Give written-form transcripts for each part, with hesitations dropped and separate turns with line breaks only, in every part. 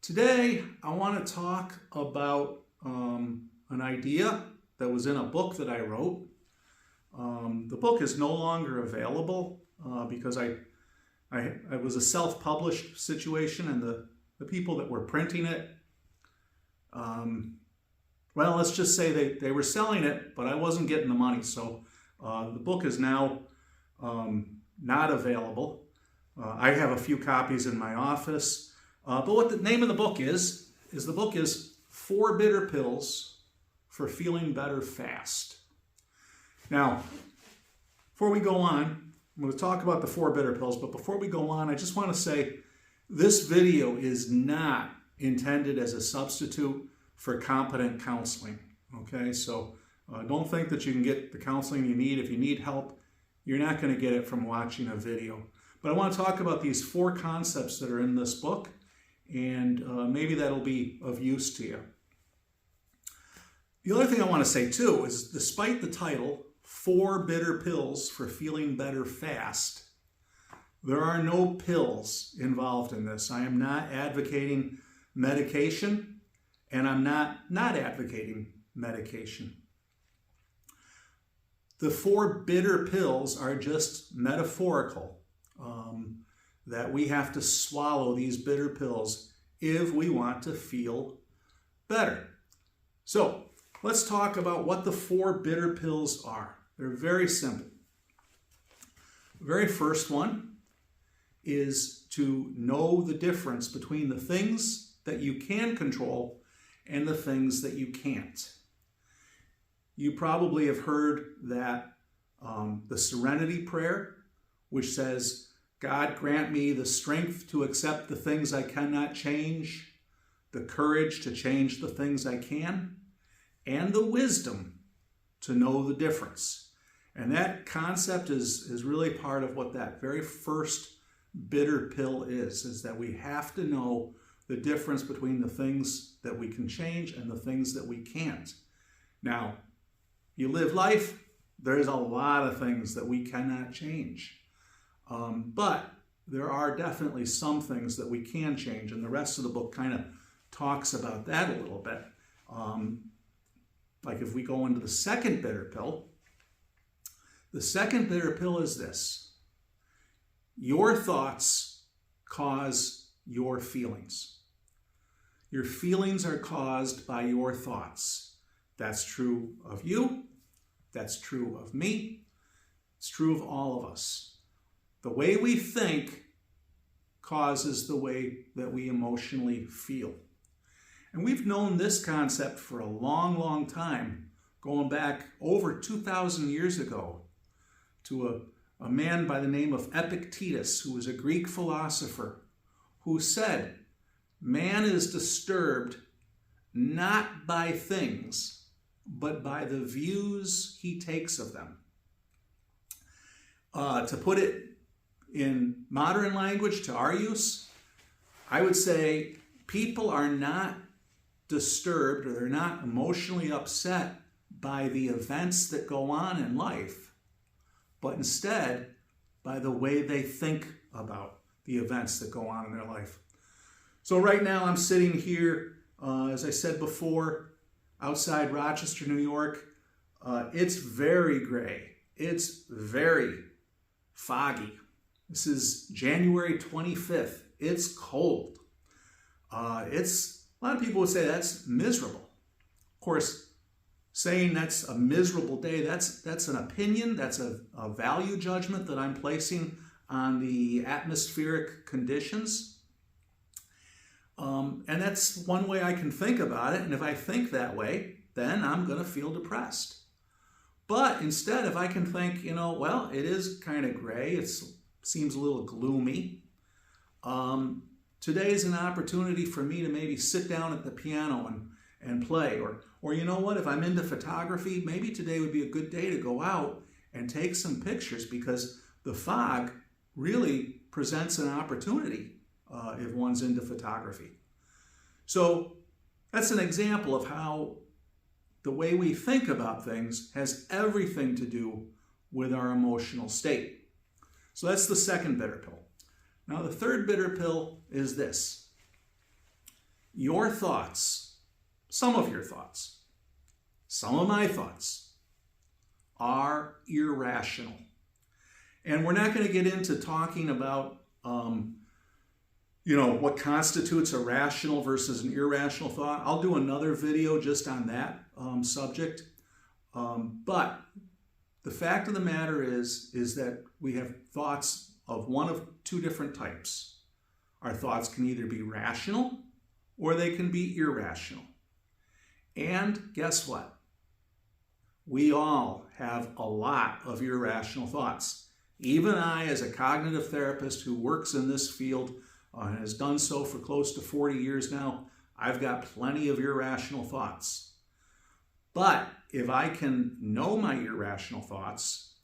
Today, I want to talk about an idea that was in a book that I wrote. The book is no longer available because I was a self-published situation, and the people that were printing it, well, let's just say they were selling it, but I wasn't getting the money. So the book is now not available. I have a few copies in my office. But what the name of the book is the book is 4 Bitter Pills for Feeling Better Fast. Now, before we go on, I'm going to talk about the 4 bitter pills, but before we go on, I just want to say this video is not intended as a substitute for competent counseling. Okay, so don't think that you can get the counseling you need. If you need help, you're not going to get it from watching a video. But I want to talk about these 4 concepts that are in this book, and maybe that'll be of use to you. The other thing I want to say too is, despite the title, 4 Bitter Pills for Feeling Better Fast, there are no pills involved in this. I am not advocating medication, and I'm not advocating medication. The 4 bitter pills are just metaphorical. That we have to swallow these bitter pills if we want to feel better. So let's talk about what the 4 bitter pills are. They're very simple. The very first one is to know the difference between the things that you can control and the things that you can't. You probably have heard that the Serenity Prayer, which says, God, grant me the strength to accept the things I cannot change, the courage to change the things I can, and the wisdom to know the difference. And that concept is really part of what that very first bitter pill is that we have to know the difference between the things that we can change and the things that we can't. Now, you live life, there's a lot of things that we cannot change. But there are definitely some things that we can change, and the rest of the book kind of talks about that a little bit. Like if we go into the second bitter pill, the second bitter pill is this: your thoughts cause your feelings. Your feelings are caused by your thoughts. That's true of you. That's true of me. It's true of all of us. The way we think causes the way that we emotionally feel. And we've known this concept for a long, long time, going back over 2,000 years ago to a man by the name of Epictetus, who was a Greek philosopher, who said, man is disturbed not by things, but by the views he takes of them. To put it in modern language, to our use, I would say people are not disturbed, or they're not emotionally upset by the events that go on in life, but instead by the way they think about the events that go on in their life. So right now I'm sitting here, as I said before, outside Rochester, New York. It's very gray. It's very foggy. This is January 25th. It's cold. A lot of people would say that's miserable. Of course, saying that's a miserable day, that's an opinion, that's a value judgment that I'm placing on the atmospheric conditions. And that's one way I can think about it. And if I think that way, then I'm going to feel depressed. But instead, if I can think, well, it is kind of gray, it seems a little gloomy. Today is an opportunity for me to maybe sit down at the piano and play. Or you know what, if I'm into photography, maybe today would be a good day to go out and take some pictures, because the fog really presents an opportunity if one's into photography. So that's an example of how the way we think about things has everything to do with our emotional state. So that's the second bitter pill. Now the third bitter pill is this: your thoughts, some of your thoughts, some of my thoughts are irrational. And we're not going to get into talking about, what constitutes a rational versus an irrational thought. I'll do another video just on that subject. But the fact of the matter is that we have thoughts of one of two different types. Our thoughts can either be rational or they can be irrational. And guess what? We all have a lot of irrational thoughts. Even I, as a cognitive therapist who works in this field and has done so for close to 40 years now, I've got plenty of irrational thoughts. But if I can know my irrational thoughts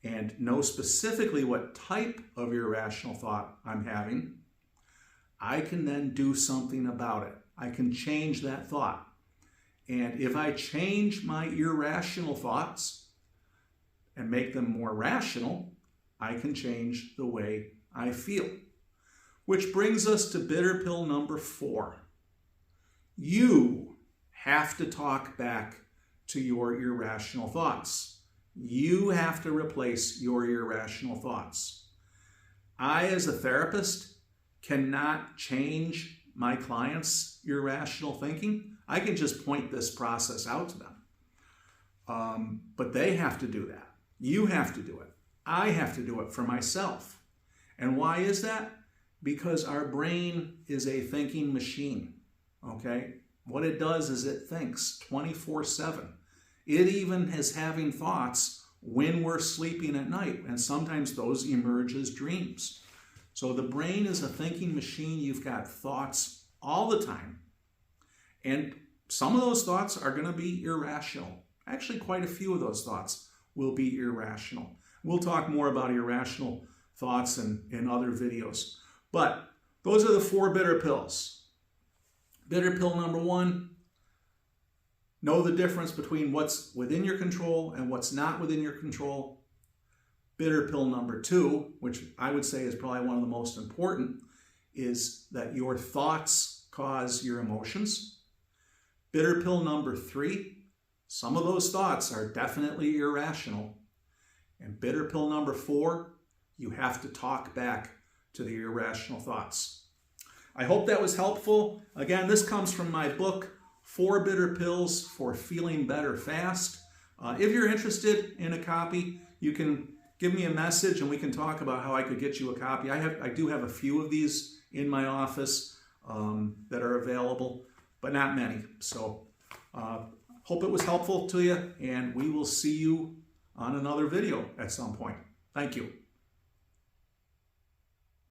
and know specifically what type of irrational thought I'm having, I can then do something about it. I can change that thought. And if I change my irrational thoughts and make them more rational, I can change the way I feel. Which brings us to bitter pill number 4. You have to talk back to your irrational thoughts. You have to replace your irrational thoughts. I, as a therapist, cannot change my clients' irrational thinking. I can just point this process out to them. But they have to do that. You have to do it. I have to do it for myself. And why is that? Because our brain is a thinking machine, okay? What it does is it thinks 24/7. It even is having thoughts when we're sleeping at night, and sometimes those emerge as dreams. So the brain is a thinking machine. You've got thoughts all the time. And some of those thoughts are going to be irrational. Actually, quite a few of those thoughts will be irrational. We'll talk more about irrational thoughts in other videos. But those are the 4 bitter pills. Bitter pill number 1, know the difference between what's within your control and what's not within your control. Bitter pill number 2, which I would say is probably one of the most important, is that your thoughts cause your emotions. Bitter pill number 3, some of those thoughts are definitely irrational. And bitter pill number 4, you have to talk back to the irrational thoughts. I hope that was helpful. Again, this comes from my book, 4 Bitter Pills for Feeling Better Fast. If you're interested in a copy, you can give me a message and we can talk about how I could get you a copy. I do have a few of these in my office that are available, but not many. So hope it was helpful to you, and we will see you on another video at some point. Thank you.